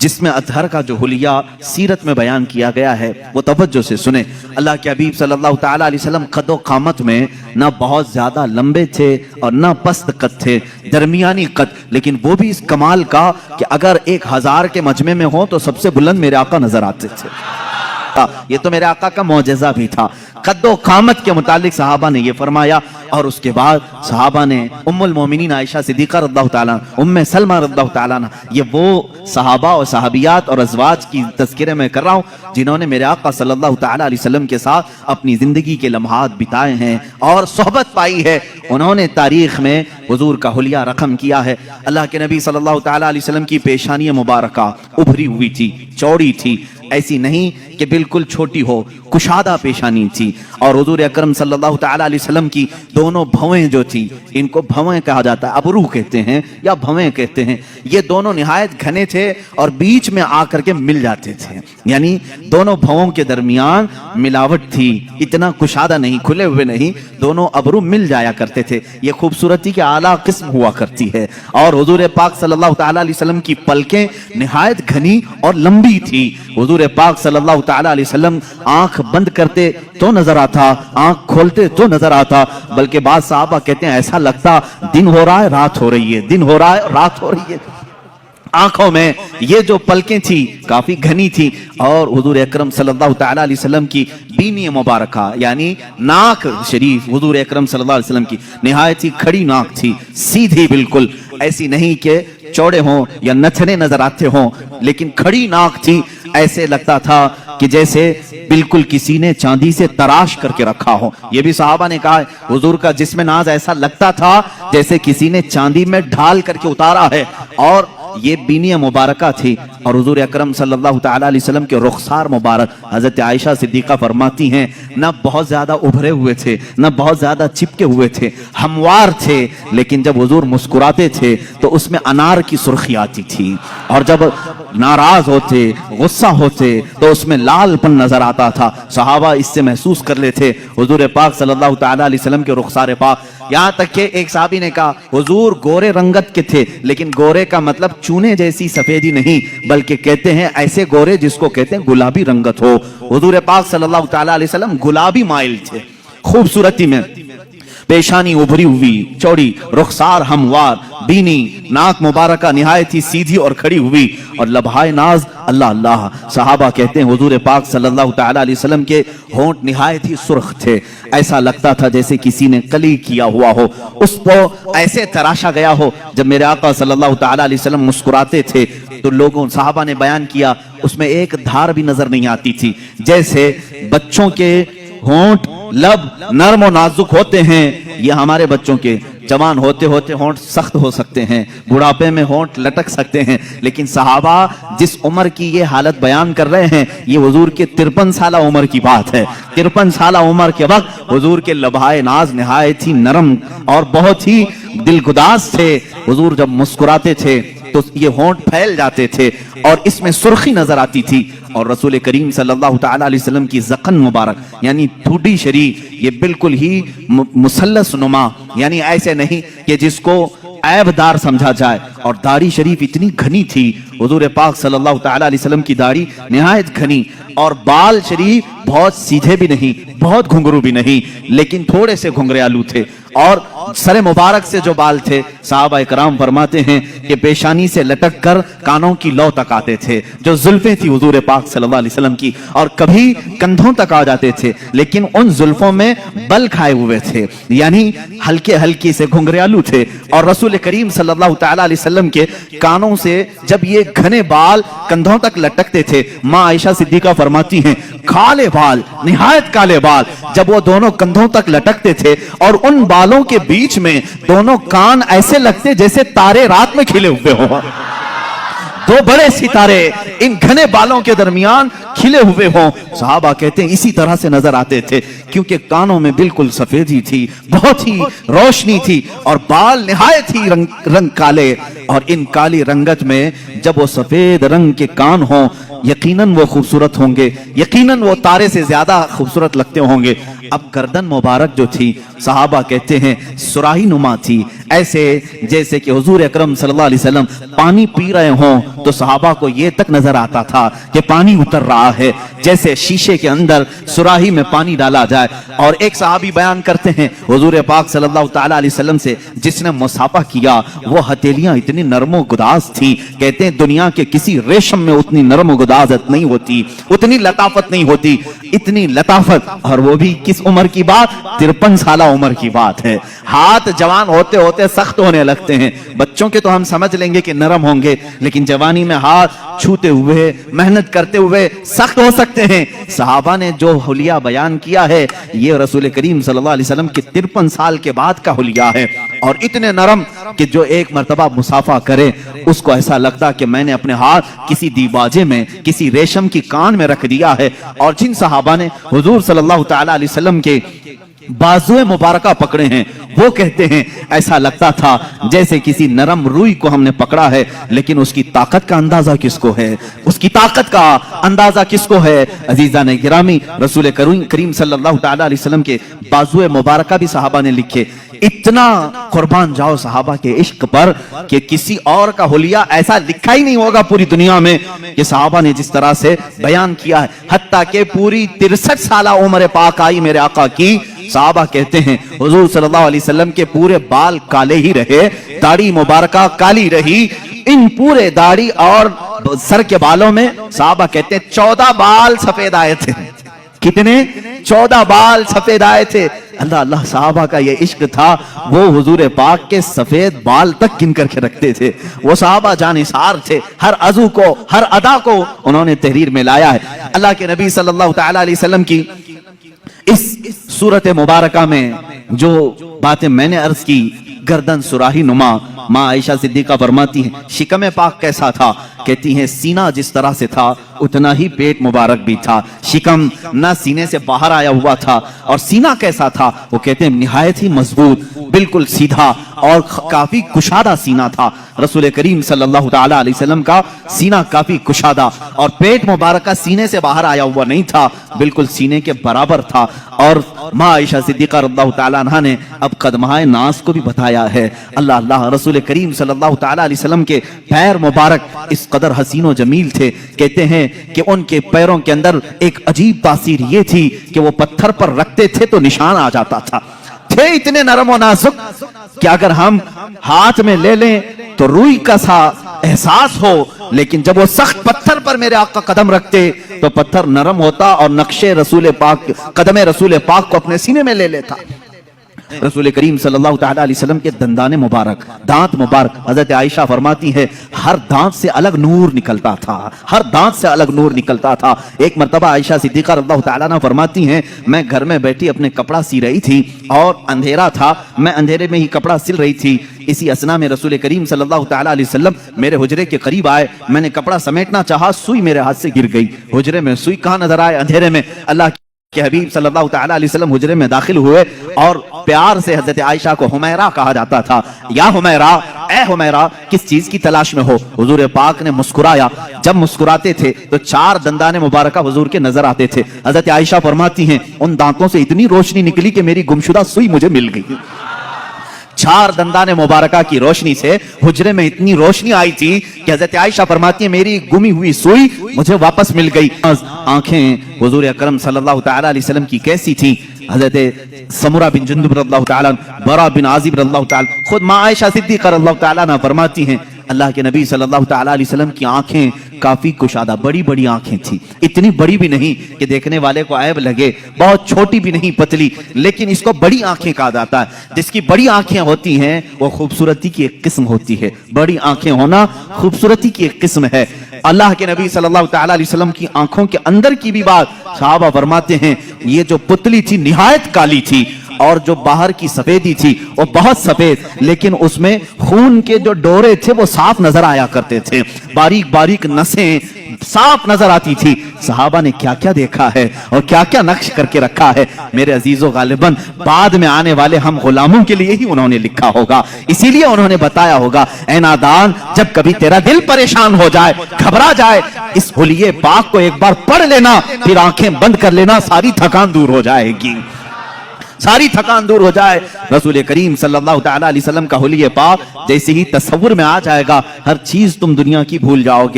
جس میں اطہر کا جو حلیہ سیرت میں بیان کیا گیا ہے وہ توجہ سے سنیں۔ اللہ کے حبیب صلی اللہ تعالیٰ علیہ وسلم قد و قامت میں نہ بہت زیادہ لمبے تھے اور نہ پست قد تھے، درمیانی قد، لیکن وہ بھی اس کمال کا کہ اگر 1000 کے مجمع میں ہوں تو سب سے بلند میرے آقا نظر آتے تھے۔ یہ تو میرے آقا کا معجزہ بھی تھا۔ قد و قامت کے متعلق صحابہ نے یہ فرمایا، اور اس کے بعد صحابہ نے ام المومنین عائشہ صدیقہ رضی اللہ تعالیٰ ام سلمہ رضی اللہ تعالیٰ عنہ، یہ وہ صحابہ اور صحابیات اور ازواج کی تذکرے میں کر رہا ہوں جنہوں نے میرے آقا صلی اللہ تعالیٰ علیہ وسلم کے ساتھ اپنی زندگی کے لمحات بتائے ہیں اور صحبت پائی ہے۔ انہوں نے تاریخ میں حضور کا حلیہ رقم کیا ہے۔ اللہ کے نبی صلی اللہ تعالیٰ علیہ وسلم کی پیشانی مبارکہ ابھری ہوئی تھی، چوڑی تھی، ایسی نہیں کہ بالکل چھوٹی ہو، کشادہ پیشانی تھی، اور حضور اکرم صلی اللہ تعالیٰ علیہ وسلم کی دونوں بھویں جو تھی، ان کو بھویں کہا جاتا ہے، ابرو کہتے ہیں یا بھویں کہتے ہیں، یہ دونوں نہایت گھنے تھے اور بیچ میں آ کر کے مل جاتے تھے، یعنی دونوں بھووں کے درمیان ملاوٹ تھی، اتنا کشادہ نہیں، کھلے ہوئے نہیں، دونوں ابرو مل جایا کرتے تھے۔ یہ خوبصورتی کے اعلیٰ قسم ہوا کرتی ہے، اور حضور پاک صلی اللہ تعالیٰ علیہ وسلم کی پلکیں نہایت گھنی اور لمبی تھی۔ حضور پاک صلی اللہ تعالیٰ علیہ وسلم آنکھ بند کرتے تو نظر آتا، آنکھ کھولتے تو نظر آتا، بلکہ بعض صحابہ کہتے ہیں ایسا لگتا دن ہو رہا ہے رات ہو رہی ہے، دن ہو رہا ہے رات ہو رہی ہے۔ آنکھوں میں یہ جو پلکیں تھی کافی گھنی تھی، اور حضور اکرم صلی اللہ تعالیٰ علیہ وسلم کی بینی مبارکہ یعنی ناک شریف، حضور اکرم صلی اللہ علیہ وسلم کی نہایت ہی کھڑی ناک تھی، سیدھی بالکل، ایسی نہیں کہ چوڑے ہوں یا نتھنے نظر آتے ہوں، لیکن کھڑی ناک تھی، ایسے لگتا تھا کہ جیسے بالکل کسی نے چاندی سے تراش کر کے رکھا ہو۔ یہ بھی صحابہ نے کہا ہے حضور کا جسم ناز ایسا لگتا تھا جیسے کسی نے چاندی میں ڈھال کر کے اتارا ہے، اور یہ بینی مبارکہ تھی۔ اور حضور اکرم صلی اللہ تعالیٰ علیہ وسلم کے رخسار مبارک، حضرت عائشہ صدیقہ فرماتی ہیں، نہ بہت زیادہ ابھرے ہوئے تھے، نہ بہت زیادہ چپکے ہوئے تھے، ہموار تھے، لیکن جب حضور مسکراتے تھے تو اس میں انار کی سرخی آتی تھی، اور جب ناراض ہوتے، غصہ ہوتے تو اس میں لال پن نظر آتا تھا۔ صحابہ اس سے محسوس کر لیتے حضور پاک صلی اللہ تعالیٰ علیہ وسلم کے رخسار پاک۔ یہاں تک کہ ایک صحابی نے کہا حضور گورے رنگت کے تھے، لیکن گورے کا مطلب چونے جیسی سفیدی نہیں، بلکہ کہتے ہیں ایسے گورے جس کو کہتے ہیں گلابی رنگت ہو۔ حضور پاک صلی اللہ تعالیٰ علیہ وسلم گلابی مائل تھے خوبصورتی میں، پیشانی ابھری ہوئی چوڑی، رخسار ہموار، بینی ناک مبارکہ نہایت ہی سیدھی اور کھڑی ہوئی، اور لبہائے ناز اللہ اللہ۔ صحابہ کہتے ہیں حضور پاک صلی اللہ تعالیٰ علیہ وسلم کے ہونٹ نہایت ہی سرخ تھے، ایسا لگتا تھا جیسے کسی نے کلی کیا ہوا ہو، اس کو ایسے تراشا گیا ہو۔ جب میرے آقا صلی اللہ تعالیٰ علیہ وسلم مسکراتے تھے تو لوگوں صحابہ نے بیان کیا اس میں ایک دھار بھی نظر نہیں آتی تھی، جیسے بچوں کے ہونٹ لب نرم و نازک ہوتے ہیں، یہ ہمارے بچوں کے جوان ہوتے ہوتے ہونٹ سخت ہو سکتے ہیں، بڑھاپے میں ہونٹ لٹک سکتے ہیں، لیکن صحابہ جس عمر کی یہ حالت بیان کر رہے ہیں یہ حضور کے 53 سالہ عمر کی بات ہے۔ 53 سالہ عمر کے وقت حضور کے لبہائے ناز نہایت ہی نرم اور بہت ہی دلگداز تھے۔ حضور جب مسکراتے تھے تو یہ ہونٹ پھیل جاتے تھے اور اس میں سرخی نظر آتی تھی، اور رسول کریم صلی اللہ تعالیٰ علیہ وسلم کی ذقن مبارک یعنی ٹھوڈی شریف یہ بالکل ہی مثلث نما، یعنی ایسے نہیں کہ جس کو عیب دار سمجھا جائے، اور داڑھی شریف اتنی گھنی تھی، حضور پاک صلی اللہ تعالیٰ علیہ وسلم کی داڑھی نہایت گھنی، اور بال شریف بہت سیدھے بھی نہیں، بہت گھنگرو بھی نہیں، لیکن تھوڑے سے گھنگریالو تھے، اور سر مبارک سے جو بال تھے صحابہ اکرام فرماتے ہیں کہ پیشانی سے لٹک کر کانوں کی لو تک آتے تھے، جو زلفیں تھی حضور پاک صلی اللہ علیہ وسلم کی، اور کبھی کندھوں تک آ جاتے تھے، لیکن ان زلفوں میں بل کھائے ہوئے تھے، یعنی ہلکے ہلکی سے گھنگریالو تھے، اور رسول کریم صلی اللہ تعالیٰ علیہ وسلم کے کانوں سے جب یہ گھنے بال کندھوں تک لٹکتے تھے، ماں عائشہ صدیقہ فرماتی ہیں کالے بال، نہایت کالے بال جب وہ دونوں کندھوں تک لٹکتے تھے، اور ان بالوں کے بیچ میں دونوں کان ایسے لگتے جیسے تارے رات میں کھلے ہوئے ہوں، دو بڑے ستارے ان گھنے بالوں کے درمیان کھلے ہوئے ہوں۔ صحابہ کہتے ہیں اسی طرح سے نظر آتے تھے، کیونکہ کانوں میں بالکل سفیدی تھی، بہت ہی روشنی تھی، اور بال نہایت ہی رنگ کالے، اور ان کالی رنگت میں جب وہ سفید رنگ کے کان ہوں یقیناً وہ خوبصورت ہوں گے، یقیناً وہ تارے سے زیادہ خوبصورت لگتے ہوں گے۔ अब गर्दन मुबारक जो थी सहाबा कहते हैं सुराही नुमा थी, ऐसे जैसे कि हुजूर अकरम सल्लल्लाहु अलैहि वसल्लम पानी पी रहे हों तो सहाबा को ये तक नजर आता था कि पानी उतर रहा है, जैसे शीशे के अंदर सुराही में पानी डाला जाए। और एक सहाबी बयान करते हैं हुजूर पाक सल्लल्लाहु ताला अलैहि वसल्लम से जिसने मुसाफा किया वो हथेलियां इतनी नरमो गुदाज थी, कहते हैं दुनिया के किसी रेशम में उतनी नरम गुदाजत नहीं होती, उतनी लताफत नहीं होती, इतनी लताफत। और वो भी किस उम्र की बात, 53 साल उम्र की बात है। हाथ जवान होते होते सख्त होने लगते हैं, बच्चों के तो हम समझ लेंगे कि नरम होंगे, लेकिन जवानी में हाथ छूते हुए मेहनत करते हुए सख्त हो सकते हैं। सहाबा ने जो हुलिया बयान किया है ये रसूल करीम सल्लल्लाहु अलैहि वसल्लम के 53 साल के बाद का हुलिया है, और इतने नरम कि जो एक मर्तबा मुसाफा करे उसको ऐसा लगता कि मैंने अपने हाथ किसी दीबाजे में, किसी रेशम की कान में रख दिया है। और जिन सहाबा ने हुजूर सल्लल्लाहु ताला अलैहि वसल्लम के बाजुए मुबारका पकड़े हैं वो कहते हैं ऐसा लगता था जैसे किसी नरम रुई को हमने पकड़ा है, लेकिन उसकी ताकत का अंदाजा किसको है, उसकी ताकत का अंदाजा किसको है। अजीजा ने गिरामी रसूल करीम सल्लल्लाहु ताला अलैहि वसल्लम के बाजुए मुबारका भी सहाबा ने लिखे। इतना कुर्बान जाओ सहाबा के इश्क पर कि किसी और का हुलिया ऐसा लिखा ही नहीं होगा पूरी दुनिया में कि सहाबा ने जिस तरह से बयान किया है। हत्ता के पूरी 63 साल उम्र पाक आई मेरे आका की, सहाबा कहते हैं हुजूर सल्लल्लाहु अलैहि वसल्लम के पूरे बाल काले ही रहे, दाढ़ी मुबारका काली रही। इन पूरे दाढ़ी और सर के बालों में सहाबा कहते हैं 14 बाल सफेद आए थे। कितने? 14 बाल सफेद आए थे। अल्लाह अल्लाह, सहाबा का ये इश्क था, वो हुजूर पाक के सफेद बाल तक गिन करके रखते थे। वो सहाबा जानिसार थे, हर अज़ू को, हर अदा को उन्होंने तहरीर में लाया है। अल्लाह के नबी सल्लल्लाहु ताला अलैहि वसल्लम की इस सूरत मुबारका में जो बातें मैंने अर्ज की, गर्दन सुराही नुमा, माँ आयशा सिद्दीका फरमाती हैं शिकम पाक कैसा था, कहती हैं सीना जिस तरह से था उतना ही पेट मुबारक भी था। शिकम ना सीने से बाहर आया हुआ था, और सीना कैसा था, वो कहते हैं निहायत ही मजबूत, बिल्कुल सीधा और काफी कुशादा सीना था। रसूल करीम सल्लल्लाहु ताला अलैहि वसल्लम का सीना काफी कुशादा, और पेट मुबारक का सीने से बाहर आया हुआ नहीं था, बिल्कुल सीने के बराबर था। और माँ आयशा सिद्दीका रज़ियल्लाहु ताला अन्हा ने अब कदमाए नास को भी बताया है। अल्लाह अल्लाह, रसूल करीम सल्लल्लाहु ताला अलैहि वसल्लम के पैर मुबारक इस कदर हसीनो जमील थे, कहते हैं कि उनके पैरों के अंदर एक अजीब तासीर ये थी कि वो पत्थर पर रखते थे तो निशान आ जाता था। थे इतने नरम और नाजुक कि अगर हम हाथ में ले लें तो रूई का सा एहसास हो, लेकिन जब वो सख्त पत्थर पर मेरे आका कदम रखते तो पत्थर नरम होता और नक्शे रसूल पाक, कदमे रसूल पाक को अपने सीने में ले लेता। रसूल करीम सल्लल्लाहु ताला अलैहि वसल्लम के दंदाने मुबारक, दांत मुबारक, हजरत आयशा फरमाती है हर दांत से अलग नूर निकलता था, हर दांत से अलग नूर निकलता था। एक मर्तबा आयशा सिद्दीका रज़ियल्लाहु ताला अन्हा फरमाती हैं मैं घर में बैठी अपने कपड़ा सी रही थी और अंधेरा था, मैं अंधेरे में ही कपड़ा सिल रही थी। इसी असना में रसूल करीम सल्लल्लाहु ताला अलैहि वसल्लम मेरे हुजरे के करीब आए, मैंने कपड़ा समेटना चाहा, सुई मेरे हाथ से गिर गई। हुजरे में सुई कहाँ नजर आए अंधेरे में। अल्लाह कि हबीब सल्लल्लाहु ताला अलैहि वसल्लम हुजरे में दाखिल हुए और प्यार से हजरत आयशा को हुमैरा कहा जाता था। या हुमैरा, ए हुमैरा, किस चीज की तलाश में हो? हुजूर पाक ने मुस्कुराया, जब मुस्कुराते थे तो 4 दंदाने मुबारका हुजूर के नजर आते थे। हजरत आयशा फरमाती हैं उन दांतों से इतनी रोशनी निकली कि मेरी गुमशुदा सुई मुझे मिल गई। 4 दंदाने मुबारका की रोशनी से हुजरे में इतनी रोशनी आई थी कि हजरत आयशा फरमाती है मेरी गुमी हुई सुई मुझे वापस मिल गई। आंखें हुजूर अकरम सल्लल्लाहु ताला अलैहि वसल्लम की कैसी थी? हजरत समुरा बिन जुंदुब रज़ियल्लाहु ताला, बरा बिन आजिब रज़ियल्लाहु ताला, खुद माँ आयशा सिद्दीका रज़ियल्लाहु ताला अन्हा फरमाती हैं अल्लाह के नबी सल्लल्लाहु ताला अलैहि वसल्लम की आंखें काफी कुशादा, बड़ी बड़ी आंखें थी, इतनी बड़ी भी नहीं कि देखने वाले को ऐब लगे, बहुत छोटी भी नहीं पतली, लेकिन इसको बड़ी आंखें कहा जाता है। जिसकी बड़ी आंखें होती हैं वो खूबसूरती की एक किस्म होती है, बड़ी आंखें होना खूबसूरती की एक किस्म है। अल्लाह के नबी सल्लल्लाहु ताला अलैहि वसल्लम की आंखों के अंदर की भी बात सहाबा फरमाते हैं ये जो पुतली थी निहायत काली थी, और जो बाहर की सफेदी थी वो बहुत सफेद, लेकिन उसमें खून के जो डोरे थे वो साफ नजर आया करते थे, बारीक बारीक नसें साफ नजर आती थी। सहाबा ने क्या क्या देखा है और क्या क्या नक्श करके रखा है, मेरे अजीजों गालिबन बाद में आने वाले हम गुलामों के लिए ही उन्होंने लिखा होगा, इसीलिए उन्होंने बताया होगा ऐ नादान जब कभी तेरा दिल परेशान हो जाए, घबरा जाए, इस हुलिये पाक को एक बार पढ़ लेना, फिर आंखें बंद कर लेना, सारी थकान दूर हो जाएगी। ساری تھکان دور ہو جائے. رسول کریم صلی اللہ تعالی علیہ وسلم کا حلیہ پاک جیسے ہی تصور میں آ جائے گا ہر چیز تم دنیا کی بھول جاؤ گے.